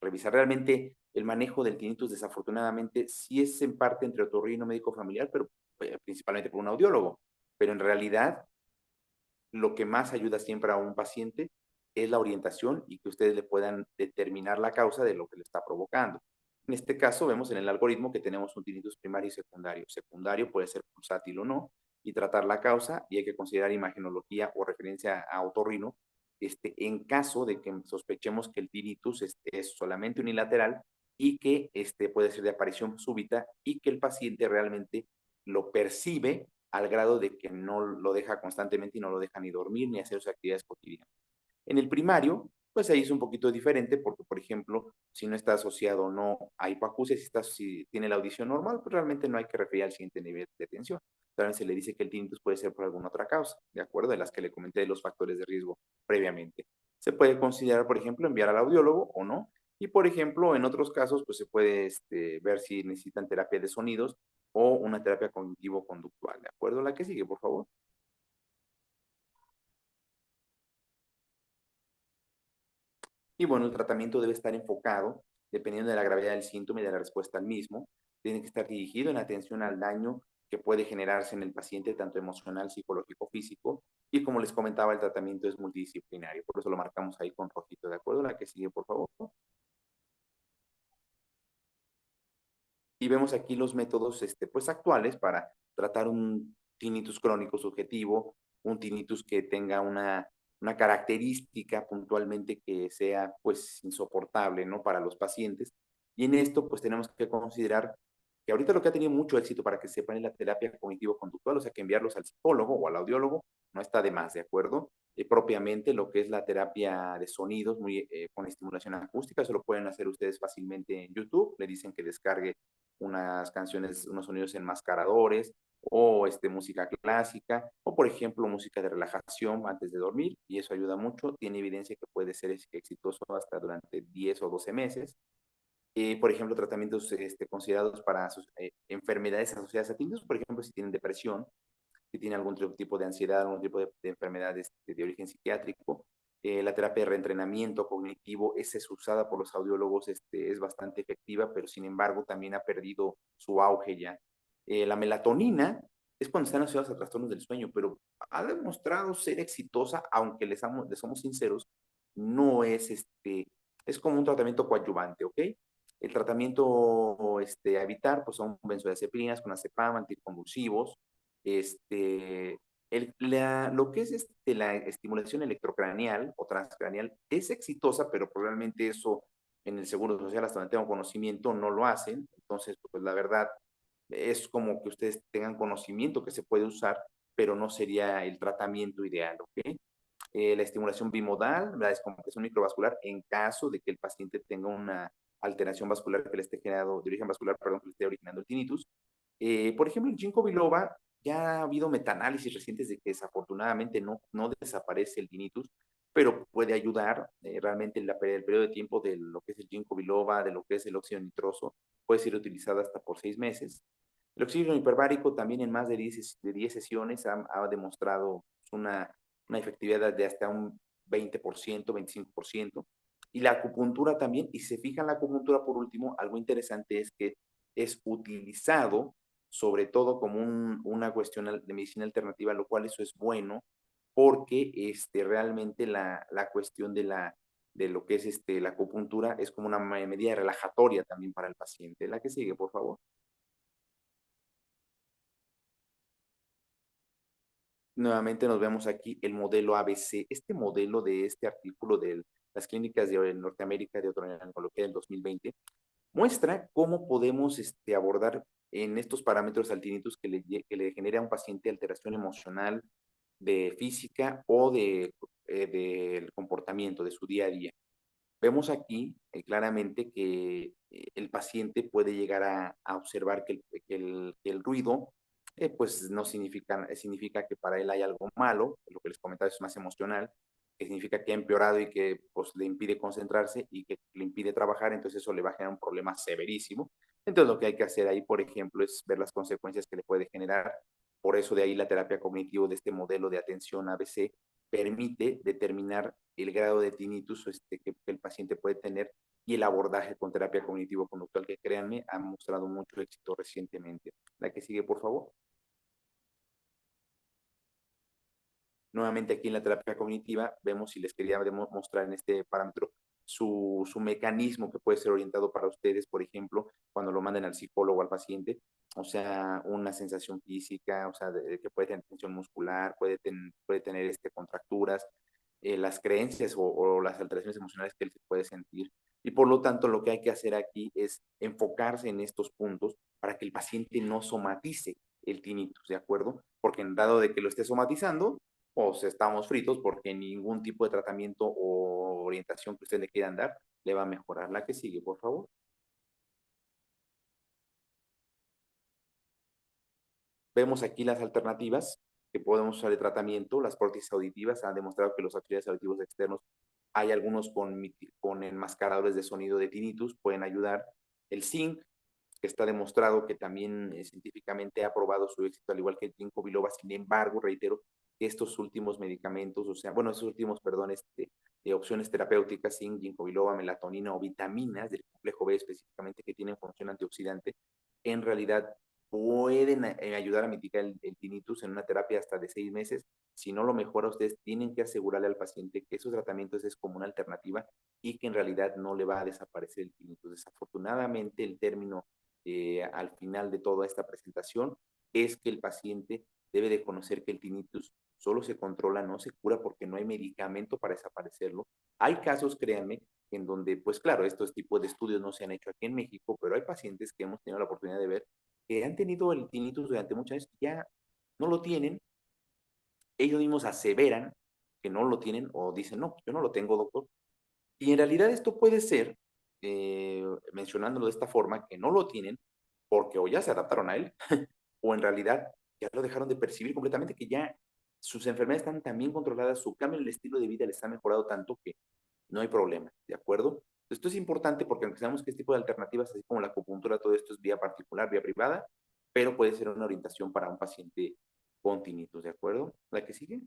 revisar. Realmente el manejo del tinnitus, desafortunadamente, sí es en parte entre otorrino médico familiar, pero principalmente por un audiólogo. Pero en realidad, lo que más ayuda siempre a un paciente es la orientación y que ustedes le puedan determinar la causa de lo que le está provocando. En este caso, vemos en el algoritmo que tenemos un tinnitus primario y secundario. Secundario puede ser pulsátil o no, y tratar la causa, y hay que considerar imagenología o referencia a otorrino, en caso de que sospechemos que el tinnitus es solamente unilateral y que puede ser de aparición súbita y que el paciente realmente lo percibe al grado de que no lo deja constantemente y no lo deja ni dormir ni hacer sus actividades cotidianas. En el primario, pues ahí es un poquito diferente porque, por ejemplo, si no está asociado o no a hipoacusia, si tiene la audición normal, pues realmente no hay que referir al siguiente nivel de atención. También se le dice que el tinnitus puede ser por alguna otra causa, ¿de acuerdo? De las que le comenté de los factores de riesgo previamente. Se puede considerar, por ejemplo, enviar al audiólogo o no. Y, por ejemplo, en otros casos, pues se puede ver si necesitan terapia de sonidos o una terapia cognitivo-conductual, ¿de acuerdo? La que sigue, por favor. Y bueno, el tratamiento debe estar enfocado, dependiendo de la gravedad del síntoma y de la respuesta al mismo. Tiene que estar dirigido en atención al daño que puede generarse en el paciente, tanto emocional, psicológico, físico. Y como les comentaba, el tratamiento es multidisciplinario. Por eso lo marcamos ahí con rojito, ¿de acuerdo? La que sigue, por favor. Y vemos aquí los métodos pues, actuales para tratar un tinnitus crónico subjetivo, un tinnitus que tenga una característica puntualmente que sea pues insoportable, ¿no? Para los pacientes. Y en esto pues tenemos que considerar que ahorita lo que ha tenido mucho éxito para que sepan es la terapia cognitivo-conductual, o sea que enviarlos al psicólogo o al audiólogo no está de más, ¿de acuerdo? Propiamente lo que es la terapia de sonidos con estimulación acústica, eso lo pueden hacer ustedes fácilmente en YouTube, le dicen que descargue unas canciones, unos sonidos enmascaradores, o música clásica, o por ejemplo música de relajación antes de dormir, y eso ayuda mucho, tiene evidencia que puede ser exitoso hasta durante 10 o 12 meses. Por ejemplo, tratamientos considerados para enfermedades asociadas a tinnitus, por ejemplo, si tienen depresión, si tiene algún tipo de ansiedad, algún tipo de enfermedad de origen psiquiátrico. La terapia de reentrenamiento cognitivo, esa es usada por los audiólogos, es bastante efectiva, pero sin embargo también ha perdido su auge ya. La melatonina es cuando están asociados a trastornos del sueño, pero ha demostrado ser exitosa, aunque les somos sinceros, no es es como un tratamiento coadyuvante, ¿ok? El tratamiento a evitar pues son benzodiazepinas, clonazepam, anticonvulsivos, lo que es la estimulación electrocraneal o transcraneal es exitosa, pero probablemente eso en el Seguro Social, hasta donde tengo conocimiento, no lo hacen. Entonces, pues la verdad, es como que ustedes tengan conocimiento que se puede usar, pero no sería el tratamiento ideal, ¿ok? La estimulación bimodal, la descompresión microvascular, en caso de que el paciente tenga una alteración vascular que le esté generando, de origen vascular, perdón, que le esté originando el tinnitus. Por ejemplo, el ginkgo biloba, ya ha habido metaanálisis recientes de que desafortunadamente no desaparece el tinnitus, pero puede ayudar realmente el periodo de tiempo de lo que es el ginkgo biloba, de lo que es el óxido nitroso, puede ser utilizado hasta por 6 meses. El oxígeno hiperbárico también en más de 10 sesiones ha demostrado una efectividad de hasta un 20%, 25%. Y la acupuntura también, y si se fijan la acupuntura por último, algo interesante es que es utilizado sobre todo como una cuestión de medicina alternativa, lo cual eso es bueno, porque realmente la cuestión de lo que es la acupuntura, es como una medida relajatoria también para el paciente. La que sigue, por favor. Nuevamente nos vemos aquí el modelo ABC. Este modelo de este artículo de las clínicas de Norteamérica de otorrinolaringología del 2020 muestra cómo podemos abordar en estos parámetros al tinnitus que le genera a un paciente alteración emocional, de física o del comportamiento de su día a día. Vemos aquí claramente que el paciente puede llegar a observar que el ruido pues no significa que para él hay algo malo, lo que les comentaba es más emocional, que significa que ha empeorado y que pues, le impide concentrarse y que le impide trabajar, entonces eso le va a generar un problema severísimo. Entonces lo que hay que hacer ahí, por ejemplo, es ver las consecuencias que le puede generar. Por eso de ahí la terapia cognitivo de este modelo de atención ABC permite determinar el grado de tinnitus que el paciente puede tener y el abordaje con terapia cognitivo-conductual, que créanme, ha mostrado mucho éxito recientemente. La que sigue, por favor. Nuevamente aquí en la terapia cognitiva vemos si les quería mostrar en este parámetro su mecanismo que puede ser orientado para ustedes, por ejemplo, cuando lo manden al psicólogo al paciente, o sea, una sensación física, o sea, que puede tener tensión muscular, puede tener contracturas, las creencias o las alteraciones emocionales que él se puede sentir. Y por lo tanto, lo que hay que hacer aquí es enfocarse en estos puntos para que el paciente no somatice el tinnitus, ¿de acuerdo? Porque en dado de que lo esté somatizando, pues estamos fritos porque ningún tipo de tratamiento o orientación que usted le quieran dar le va a mejorar. La que sigue, por favor. Vemos aquí las alternativas que podemos usar de tratamiento. Las prótesis auditivas han demostrado que los auxiliares auditivos externos, hay algunos con enmascaradores de sonido de tinnitus, pueden ayudar. El zinc, que está demostrado que también científicamente ha probado su éxito, al igual que el ginkgo biloba. Sin embargo, reitero que estos últimos medicamentos, o sea, bueno, estos últimos, perdón, opciones terapéuticas, zinc, ginkgo biloba, melatonina o vitaminas del complejo B específicamente que tienen función antioxidante, en realidad pueden ayudar a mitigar el tinnitus en una terapia hasta de 6 meses. Si no lo mejora, ustedes tienen que asegurarle al paciente que esos tratamientos es como una alternativa y que en realidad no le va a desaparecer el tinnitus. Desafortunadamente, el término al final de toda esta presentación es que el paciente debe de conocer que el tinnitus solo se controla, no se cura porque no hay medicamento para desaparecerlo. Hay casos, créanme, en donde, pues claro, estos tipos de estudios no se han hecho aquí en México, pero hay pacientes que hemos tenido la oportunidad de ver que han tenido el tinnitus durante muchos años, ya no lo tienen, ellos mismos aseveran que no lo tienen o dicen, no, yo no lo tengo, doctor. Y en realidad esto puede ser, mencionándolo de esta forma, que no lo tienen porque o ya se adaptaron a él o en realidad ya lo dejaron de percibir completamente, que ya sus enfermedades están tan bien controladas, su cambio en el estilo de vida les ha mejorado tanto que no hay problema, ¿de acuerdo? Esto es importante porque aunque sabemos que este tipo de alternativas, así como la acupuntura, todo esto es vía particular, vía privada, pero puede ser una orientación para un paciente con tinnitus, ¿de acuerdo? ¿La que sigue?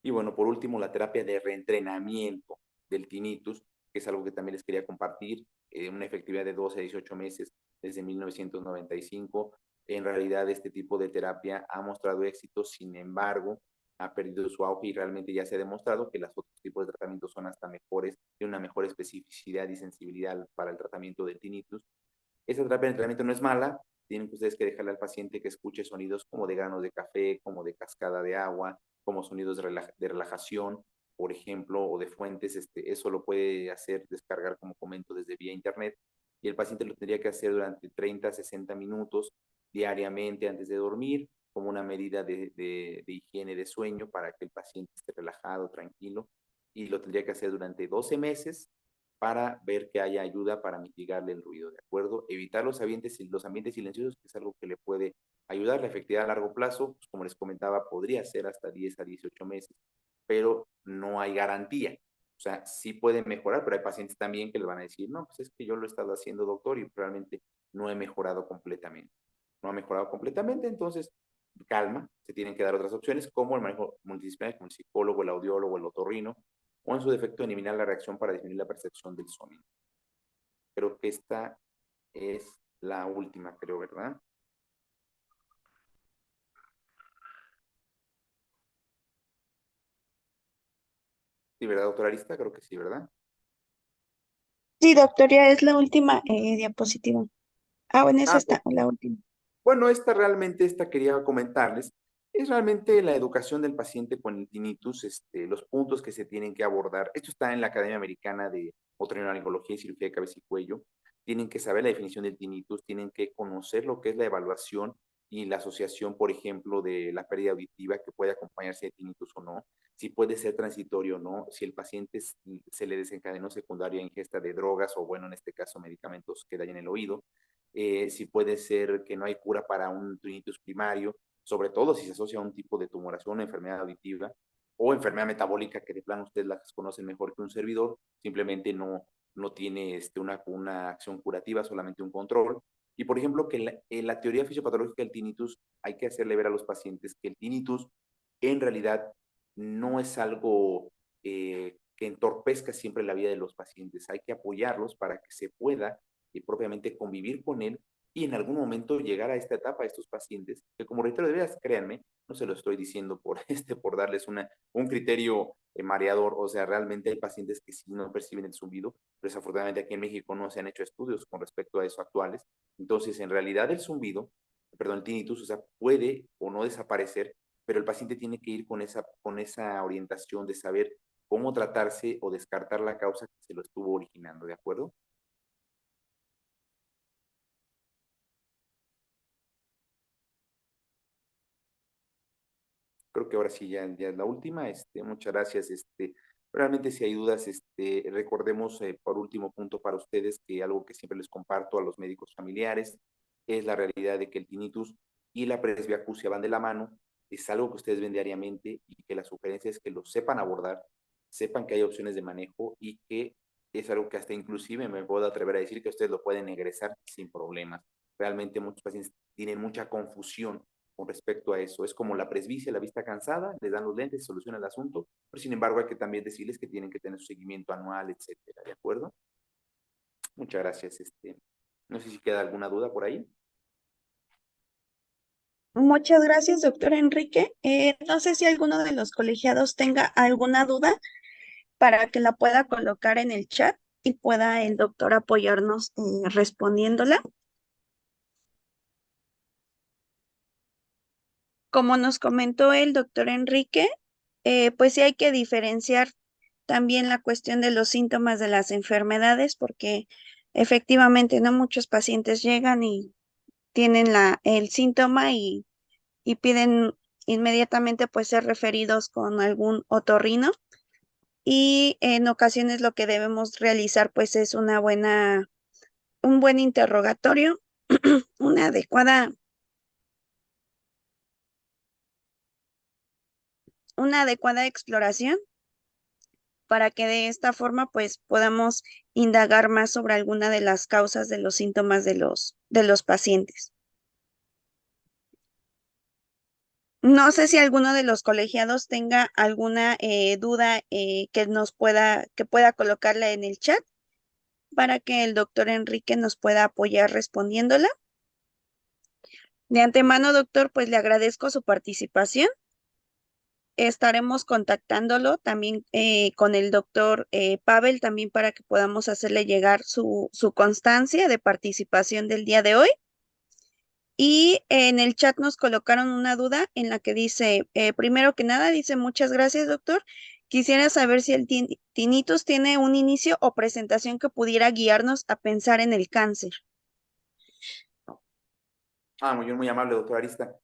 Y bueno, por último, la terapia de reentrenamiento del tinnitus, que es algo que también les quería compartir, una efectividad de 12 a 18 meses desde 1995. En realidad, este tipo de terapia ha mostrado éxito, sin embargo, ha perdido su auge y realmente ya se ha demostrado que los otros tipos de tratamientos son hasta mejores, de una mejor especificidad y sensibilidad para el tratamiento del tinnitus. Esa terapia de entrenamiento no es mala, tienen que ustedes que dejarle al paciente que escuche sonidos como de granos de café, como de cascada de agua, como sonidos de relajación, por ejemplo, o de fuentes. Eso lo puede hacer descargar, como comento, desde vía internet. Y el paciente lo tendría que hacer durante 30 a 60 minutos diariamente antes de dormir, como una medida de higiene de sueño para que el paciente esté relajado, tranquilo. Y lo tendría que hacer durante 12 meses para ver que haya ayuda para mitigarle el ruido, ¿de acuerdo? Evitar los ambientes silenciosos, que es algo que le puede ayudar. La efectividad a largo plazo, pues, como les comentaba, podría ser hasta 10 a 18 meses, pero no hay garantía. O sea, sí puede mejorar, pero hay pacientes también que le van a decir, no, pues es que yo lo he estado haciendo, doctor, y realmente no he mejorado completamente. No ha mejorado completamente, entonces, calma, se tienen que dar otras opciones, como el manejo multidisciplinario, como el psicólogo, el audiólogo, el otorrino, o en su defecto eliminar la reacción para disminuir la percepción del sonido. Creo que esta es la última, creo, ¿verdad? Sí, ¿verdad, doctora Arista? Creo que sí, ¿verdad? Sí, doctor, ya es la última diapositiva. Ah, bueno, esa Ah, está, la última. bueno, esta quería comentarles, es realmente la educación del paciente con el tinnitus, los puntos que se tienen que abordar. Esto está en la Academia Americana de Otorrinolaringología y Cirugía de Cabeza y Cuello. Tienen que saber la definición del tinnitus, tienen que conocer lo que es la evaluación y la asociación, por ejemplo, de la pérdida auditiva que puede acompañarse de tinnitus o no, si puede ser transitorio o no, si el paciente se le desencadenó secundaria ingesta de drogas o, bueno, en este caso, medicamentos que dañan el oído, si puede ser que no hay cura para un tinnitus primario, sobre todo si se asocia a un tipo de tumoración, una enfermedad auditiva o enfermedad metabólica que de plano ustedes las conocen mejor que un servidor, simplemente no tiene una acción curativa, solamente un control. Y por ejemplo, que la teoría fisiopatológica del tinnitus, hay que hacerle ver a los pacientes que el tinnitus en realidad no es algo que entorpezca siempre la vida de los pacientes. Hay que apoyarlos para que se pueda y propiamente convivir con él y en algún momento llegar a esta etapa a estos pacientes, que como reitero, de veras, créanme, no se lo estoy diciendo por darles un criterio mareador, o sea, realmente hay pacientes que sí no perciben el zumbido, pero desafortunadamente aquí en México no se han hecho estudios con respecto a eso actuales, entonces en realidad el zumbido, perdón, el tinnitus, o sea, puede o no desaparecer, pero el paciente tiene que ir con esa orientación de saber cómo tratarse o descartar la causa que se lo estuvo originando, ¿de acuerdo? Creo que ahora sí ya es la última. Muchas gracias. Realmente si hay dudas, recordemos por último punto para ustedes que algo que siempre les comparto a los médicos familiares es la realidad de que el tinnitus y la presbiacusia van de la mano. Es algo que ustedes ven diariamente y que la sugerencia es que lo sepan abordar, sepan que hay opciones de manejo y que es algo que hasta inclusive me puedo atrever a decir que ustedes lo pueden egresar sin problemas. Realmente muchos pacientes tienen mucha confusión con respecto a eso. Es como la presbicia, la vista cansada, les dan los lentes, se soluciona el asunto, pero sin embargo hay que también decirles que tienen que tener su seguimiento anual, etcétera, ¿de acuerdo? Muchas gracias. No sé si queda alguna duda por ahí. Muchas gracias, doctor Enrique. No sé si alguno de los colegiados tenga alguna duda para que la pueda colocar en el chat y pueda el doctor apoyarnos respondiéndola. Como nos comentó el doctor Enrique, pues sí hay que diferenciar también la cuestión de los síntomas de las enfermedades, porque efectivamente no muchos pacientes llegan y tienen el síntoma y piden inmediatamente pues ser referidos con algún otorrino y en ocasiones lo que debemos realizar pues es un buen interrogatorio, una una adecuada exploración para que de esta forma pues podamos indagar más sobre alguna de las causas de los síntomas de los pacientes. No sé si alguno de los colegiados tenga alguna duda que pueda colocarla en el chat para que el doctor Enrique nos pueda apoyar respondiéndola. De antemano, doctor, pues le agradezco su participación. Estaremos contactándolo también con el doctor Pavel también para que podamos hacerle llegar su constancia de participación del día de hoy. Y en el chat nos colocaron una duda en la que dice, primero que nada, dice, muchas gracias, doctor. Quisiera saber si el tinnitus tiene un inicio o presentación que pudiera guiarnos a pensar en el cáncer. Ah, muy bien, muy amable, doctor Arista.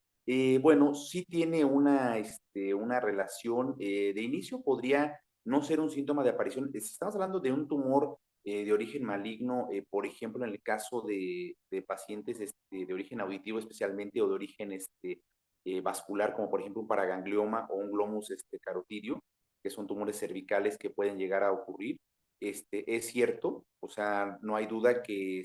Bueno, sí tiene una relación. De inicio podría no ser un síntoma de aparición. Si estamos hablando de un tumor de origen maligno, por ejemplo, en el caso de pacientes de origen auditivo especialmente o de origen vascular, como por ejemplo un paraganglioma o un glomus carotidio, que son tumores cervicales que pueden llegar a ocurrir. Es cierto, o sea, no hay duda que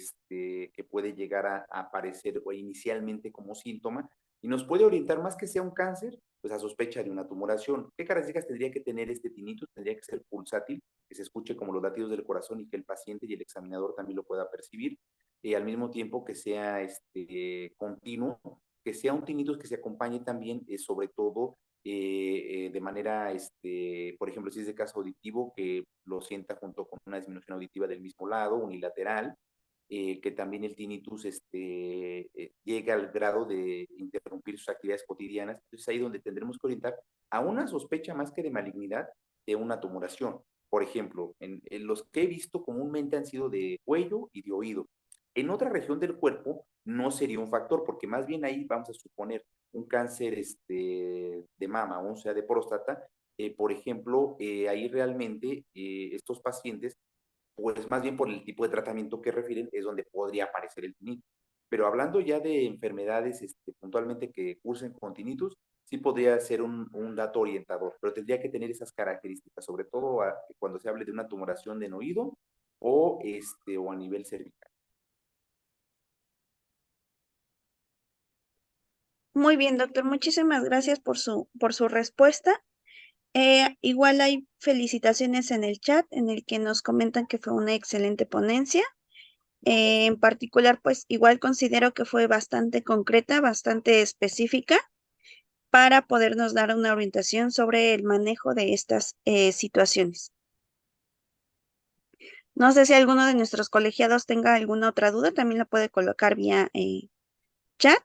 puede llegar a aparecer o inicialmente como síntoma y nos puede orientar más que sea un cáncer, pues a sospecha de una tumoración. ¿Qué características tendría que tener este tinnitus? Tendría que ser pulsátil, que se escuche como los latidos del corazón y que el paciente y el examinador también lo pueda percibir, y al mismo tiempo que sea continuo, que sea un tinnitus que se acompañe también, sobre todo, de manera, por ejemplo, si es de caso auditivo, que lo sienta junto con una disminución auditiva del mismo lado, unilateral, que también el tinnitus llega al grado de interrumpir sus actividades cotidianas. Entonces ahí donde tendremos que orientar a una sospecha más que de malignidad, de una tumoración. Por ejemplo, en los que he visto comúnmente han sido de cuello y de oído. En otra región del cuerpo no sería un factor, porque más bien ahí vamos a suponer un cáncer de mama, o sea, de próstata. Por ejemplo, ahí realmente estos pacientes, pues más bien por el tipo de tratamiento que refieren, es donde podría aparecer el tinnitus. Pero hablando ya de enfermedades puntualmente que cursen con tinnitus, sí podría ser un dato orientador, pero tendría que tener esas características, sobre todo cuando se hable de una tumoración de oído o a nivel cervical. Muy bien, doctor. Muchísimas gracias por su respuesta. Igual hay felicitaciones en el chat en el que nos comentan que fue una excelente ponencia. En particular, pues igual considero que fue bastante concreta, bastante específica para podernos dar una orientación sobre el manejo de estas situaciones. No sé si alguno de nuestros colegiados tenga alguna otra duda, también la puede colocar vía chat.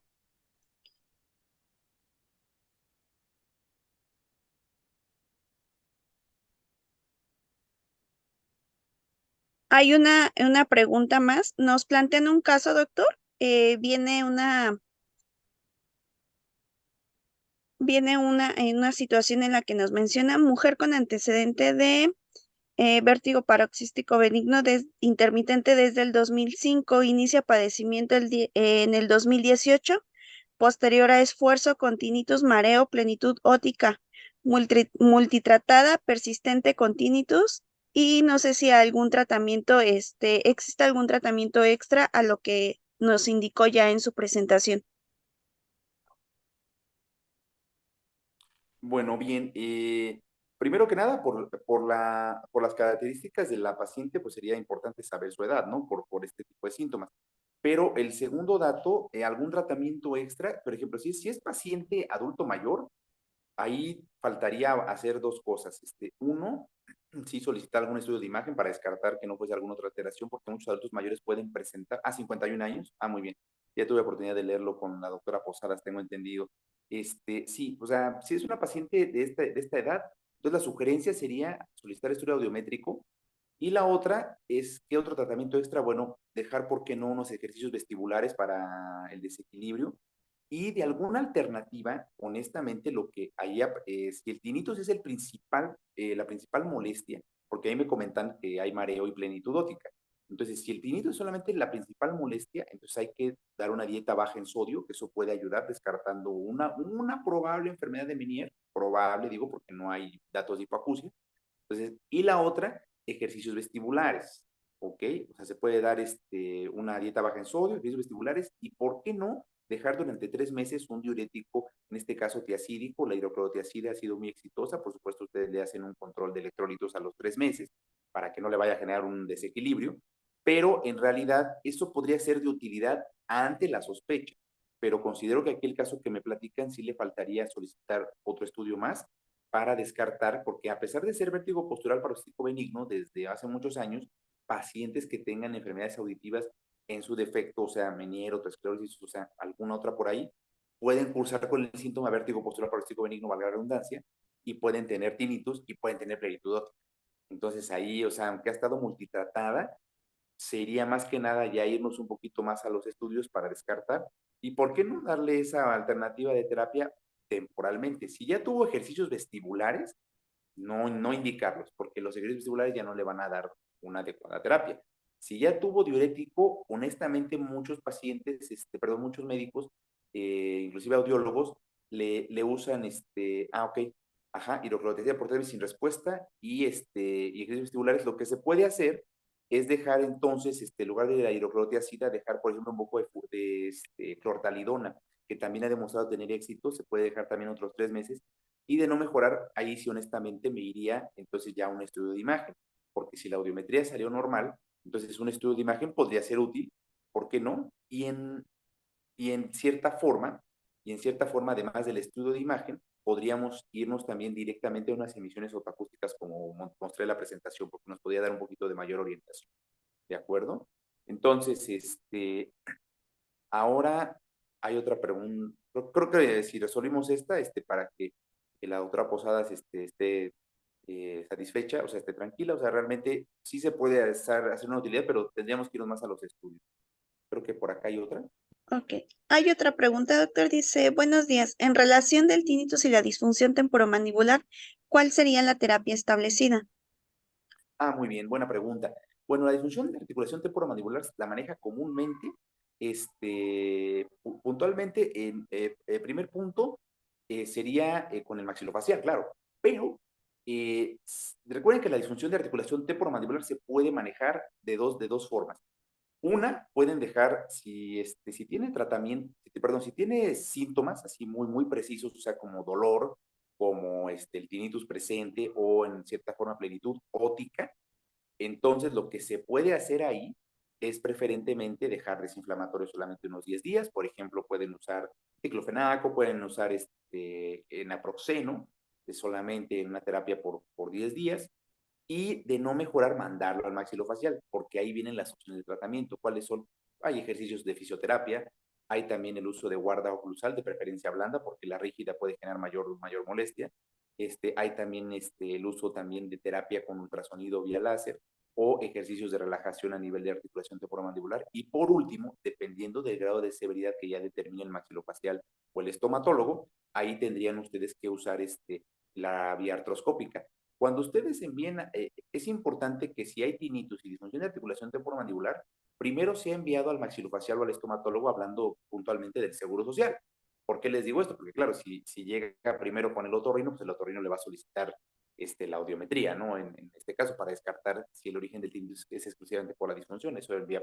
Hay una pregunta más. Nos plantean un caso, doctor. Viene una situación en la que nos menciona mujer con antecedente de vértigo paroxístico benigno intermitente desde el 2005, inicia padecimiento en el 2018, posterior a esfuerzo con tinnitus, mareo, plenitud óptica, multitratada, persistente con tinnitus, y no sé si algún tratamiento, existe algún tratamiento extra a lo que nos indicó ya en su presentación. Bueno, bien, primero que nada, por las características de la paciente, pues sería importante saber su edad, ¿no? Por este tipo de síntomas. Pero el segundo dato, algún tratamiento extra, por ejemplo, si es paciente adulto mayor, ahí faltaría hacer dos cosas. Uno, sí solicitar algún estudio de imagen para descartar que no fuese alguna otra alteración, porque muchos adultos mayores pueden presentar, 51 años, muy bien, ya tuve oportunidad de leerlo con la doctora Posadas, tengo entendido. Sí, o sea, si es una paciente de esta edad, entonces la sugerencia sería solicitar estudio audiométrico. Y la otra es, ¿qué otro tratamiento extra? Bueno, dejar, ¿por qué no?, unos ejercicios vestibulares para el desequilibrio. Y de alguna alternativa, honestamente, lo que hay es que el tinnitus es la principal molestia, porque ahí me comentan que hay mareo y plenitud óptica. Entonces, si el tinnitus es solamente la principal molestia, entonces hay que dar una dieta baja en sodio, que eso puede ayudar descartando una probable enfermedad de Meniere, probable, digo, porque no hay datos de hipoacusia. Entonces, y la otra, ejercicios vestibulares, ¿ok? O sea, se puede dar una dieta baja en sodio, ejercicios vestibulares, y ¿por qué no dejar durante 3 meses un diurético, en este caso tiacídico? La hidroclorotiazida ha sido muy exitosa, por supuesto ustedes le hacen un control de electrolitos a los 3 meses para que no le vaya a generar un desequilibrio, pero en realidad eso podría ser de utilidad ante la sospecha, pero considero que aquí el caso que me platican sí le faltaría solicitar otro estudio más para descartar, porque a pesar de ser vértigo postural paroxístico benigno desde hace muchos años, pacientes que tengan enfermedades auditivas en su defecto, o sea, Meniere, esclerosis, o sea, alguna otra por ahí, pueden cursar con el síntoma vértigo postural paroxístico benigno, valga la redundancia, y pueden tener tinnitus y pueden tener plenitud óptica. Entonces ahí, o sea, aunque ha estado multitratada, sería más que nada ya irnos un poquito más a los estudios para descartar. ¿Y por qué no darle esa alternativa de terapia temporalmente? Si ya tuvo ejercicios vestibulares, no indicarlos, porque los ejercicios vestibulares ya no le van a dar una adecuada terapia. Si ya tuvo diurético, honestamente muchos pacientes, perdón, muchos médicos, inclusive audiólogos, le usan, ok, ajá, hidroclorotiazida por 3 meses sin respuesta y ejercicios vestibulares. Lo que se puede hacer es dejar entonces, en lugar de la hidroclorotiazida, dejar, por ejemplo, un poco de clortalidona, que también ha demostrado tener éxito, se puede dejar también otros 3 meses, y de no mejorar, ahí sí honestamente me iría entonces ya a un estudio de imagen, porque si la audiometría salió normal, entonces un estudio de imagen podría ser útil, ¿por qué no? Y en cierta forma, además del estudio de imagen, podríamos irnos también directamente a unas emisiones autoacústicas como mostré en la presentación, porque nos podría dar un poquito de mayor orientación. ¿De acuerdo? Entonces, ahora hay otra pregunta. Creo que si resolvimos esta, para que la doctora Posadas esté satisfecha, o sea, esté tranquila, o sea, realmente sí se puede hacer una utilidad, pero tendríamos que irnos más a los estudios. Creo que por acá hay otra. Ok. Hay otra pregunta, doctor. Dice, buenos días. En relación del tinnitus y la disfunción temporomandibular, ¿cuál sería la terapia establecida? Ah, muy bien, buena pregunta. Bueno, la disfunción de articulación temporomandibular la maneja comúnmente, puntualmente, en primer punto sería con el maxilofacial, claro, pero recuerden que la disfunción de articulación temporomandibular se puede manejar de dos formas. Una, pueden dejar, si tiene tratamiento, perdón, si tiene síntomas así muy precisos, o sea, como dolor, como el tinnitus presente o en cierta forma plenitud ótica, entonces, lo que se puede hacer ahí es preferentemente dejar desinflamatorio solamente unos 10 días. Por ejemplo, pueden usar diclofenaco, pueden usar naproxeno, solamente en una terapia por 10 días. Y de no mejorar, mandarlo al maxilofacial, porque ahí vienen las opciones de tratamiento. ¿Cuáles son? Hay ejercicios de fisioterapia, hay también el uso de guarda oclusal, de preferencia blanda, porque la rígida puede generar mayor molestia. Hay también el uso también de terapia con ultrasonido vía láser o ejercicios de relajación a nivel de articulación temporomandibular. Y por último, dependiendo del grado de severidad que ya determine el maxilofacial o el estomatólogo, ahí tendrían ustedes que usar la vía artroscópica. Cuando ustedes envíen, es importante que si hay tinnitus y disfunción de articulación temporomandibular, primero sea enviado al maxilofacial o al estomatólogo, hablando puntualmente del Seguro Social. ¿Por qué les digo esto? Porque claro, si llega primero con el otorrino, pues el otorrino le va a solicitar la audiometría, ¿no? En este caso, para descartar si el origen del tinnitus es exclusivamente por la disfunción, eso en vía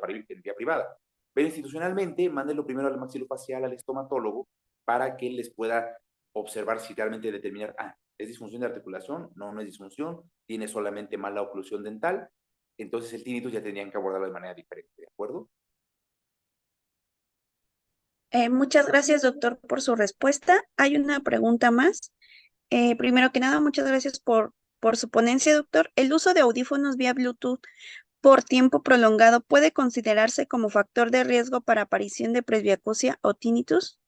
privada. Pero institucionalmente, mándenlo primero al maxilofacial, al estomatólogo, para que les pueda observar si realmente determinar, ¿es disfunción de articulación? No, no es disfunción, tiene solamente mala oclusión dental, entonces el tinnitus ya tendrían que abordarlo de manera diferente, ¿de acuerdo? Muchas gracias, doctor, por su respuesta. Hay una pregunta más. Primero que nada, muchas gracias por su ponencia, doctor. ¿El uso de audífonos vía Bluetooth por tiempo prolongado puede considerarse como factor de riesgo para aparición de presbiacusia o tinnitus?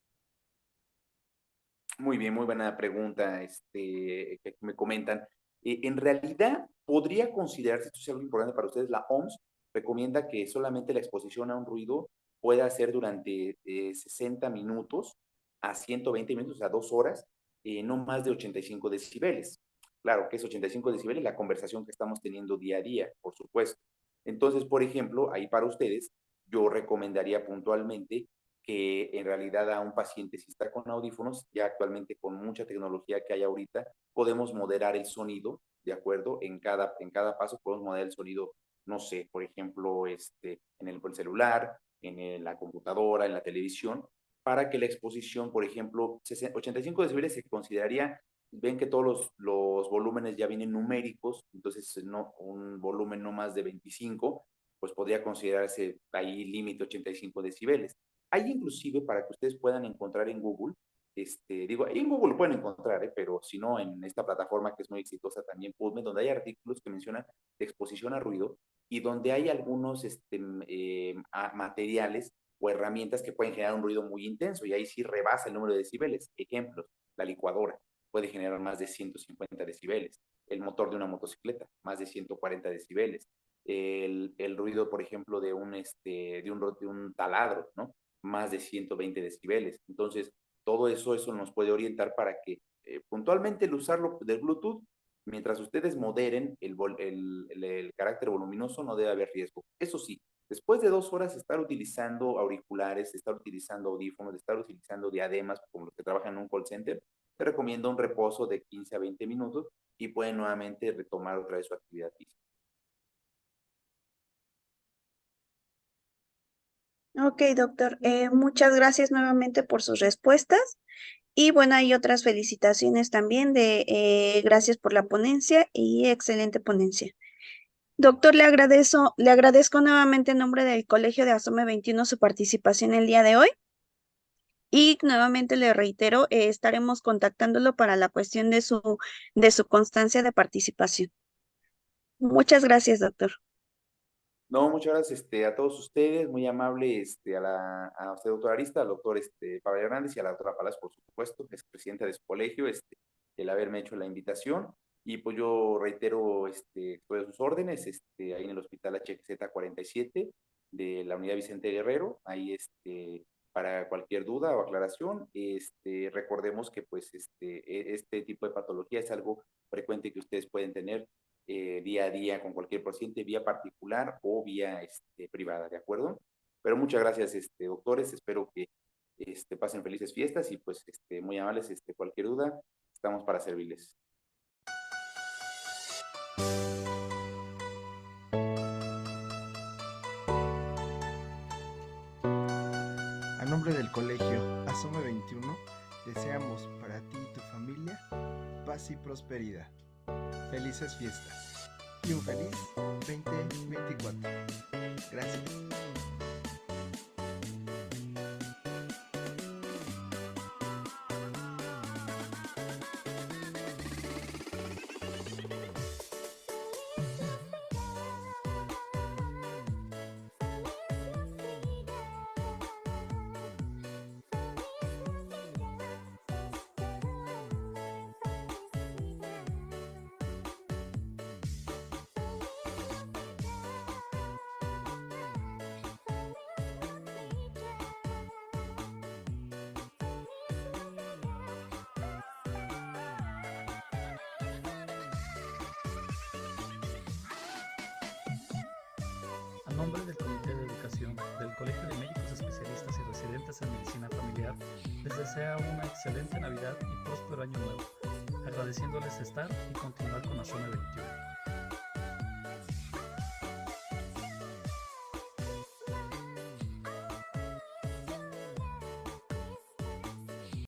Muy bien, muy buena pregunta que me comentan. En realidad, podría considerarse, esto es algo importante para ustedes, la OMS recomienda que solamente la exposición a un ruido pueda ser durante 60 minutos a 120 minutos, a 2 horas, no más de 85 decibeles. Claro, que es 85 decibeles la conversación que estamos teniendo día a día, por supuesto. Entonces, por ejemplo, ahí para ustedes, yo recomendaría puntualmente que en realidad a un paciente, si está con audífonos, ya actualmente con mucha tecnología que hay ahorita, podemos moderar el sonido, ¿de acuerdo? En cada paso podemos moderar el sonido, no sé, por ejemplo, en el celular, la computadora, en la televisión, para que la exposición, por ejemplo, 85 decibeles se consideraría, ven que todos los volúmenes ya vienen numéricos, entonces no, un volumen no más de 25, pues podría considerarse ahí límite 85 decibeles. Hay inclusive para que ustedes puedan encontrar en Google, digo, ahí en Google lo pueden encontrar, pero si no, en esta plataforma que es muy exitosa también, PubMed, donde hay artículos que mencionan de exposición a ruido y donde hay algunos materiales o herramientas que pueden generar un ruido muy intenso y ahí sí rebasa el número de decibeles. Ejemplos, la licuadora puede generar más de 150 decibeles, el motor de una motocicleta, más de 140 decibeles, el ruido, por ejemplo, de un taladro, ¿no? Más de 120 decibeles. Entonces, todo eso nos puede orientar para que puntualmente el usarlo del Bluetooth, mientras ustedes moderen el carácter voluminoso, no debe haber riesgo. Eso sí, después de 2 horas estar utilizando auriculares, estar utilizando audífonos, estar utilizando diademas, como los que trabajan en un call center, te recomiendo un reposo de 15 a 20 minutos y pueden nuevamente retomar otra vez su actividad física. Ok, doctor. Muchas gracias nuevamente por sus respuestas. Y bueno, hay otras felicitaciones también gracias por la ponencia y excelente ponencia. Doctor, le agradezco nuevamente en nombre del Colegio de Asome 21 su participación el día de hoy. Y nuevamente le reitero, estaremos contactándolo para la cuestión de su constancia de participación. Muchas gracias, doctor. No, muchas gracias a todos ustedes, muy amable a usted, doctor Arista, al doctor Pablo Hernández y a la doctora Palas, por supuesto, que es presidenta de su colegio, el haberme hecho la invitación. Y pues yo reitero, estoy a sus órdenes, ahí en el Hospital HXZ 47 de la Unidad Vicente Guerrero, ahí para cualquier duda o aclaración, recordemos que pues este tipo de patología es algo frecuente que ustedes pueden tener día a día con cualquier paciente, vía particular o vía privada, ¿de acuerdo? Pero muchas gracias, doctores, espero que pasen felices fiestas y pues muy amables, cualquier duda, estamos para servirles. A nombre del colegio Asome 21, deseamos para ti y tu familia paz y prosperidad. Felices fiestas y un feliz 2024. Gracias. A nombre del Comité de Educación del Colegio de Médicos Especialistas y Residentes en Medicina Familiar, les desea una excelente Navidad y próspero Año Nuevo, agradeciéndoles estar y continuar con Asome 21.